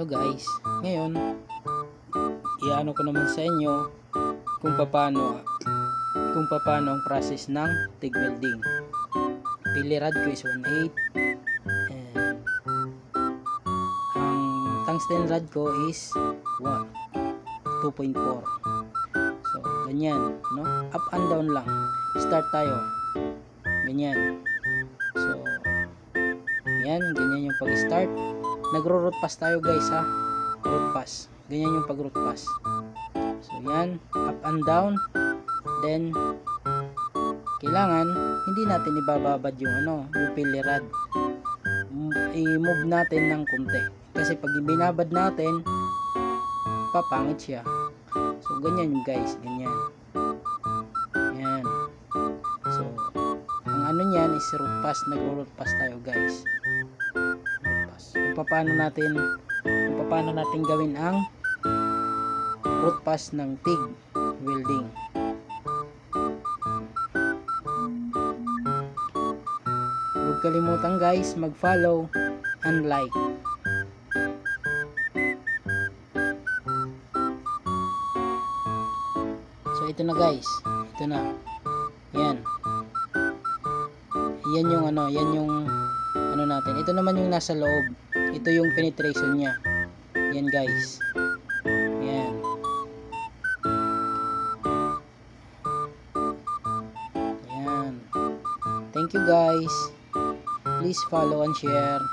Hello guys, ngayon iano ko naman sa inyo kung paano ang process ng TIG welding. Pili rod ko is 1/8 and ang tungsten rod ko is 2.4. So ganyan, no? Up and down lang. Start tayo. Ganyan. So ganyan yung pag-start. Nagro-root pass tayo guys ha. Root pass. Ganyan yung pag-root pass. So yan, up and down. Then kailangan hindi natin ibababad yung yung pili rod. I-move natin ng konti. Kasi pag ibinabad natin, papangit siya. So ganyan yung guys, ganyan. Yan. So ang niyan is root pass. Nagro-root pass tayo guys. Kung paano natin gawin ang root pass ng TIG welding. Huwag kalimutan guys mag-follow and like. So ito na guys, ito na. Yan yung natin. Ito naman yung nasa loob. Ito yung penetration niya. Yan guys. Yan. Yan. Thank you guys. Please follow and share.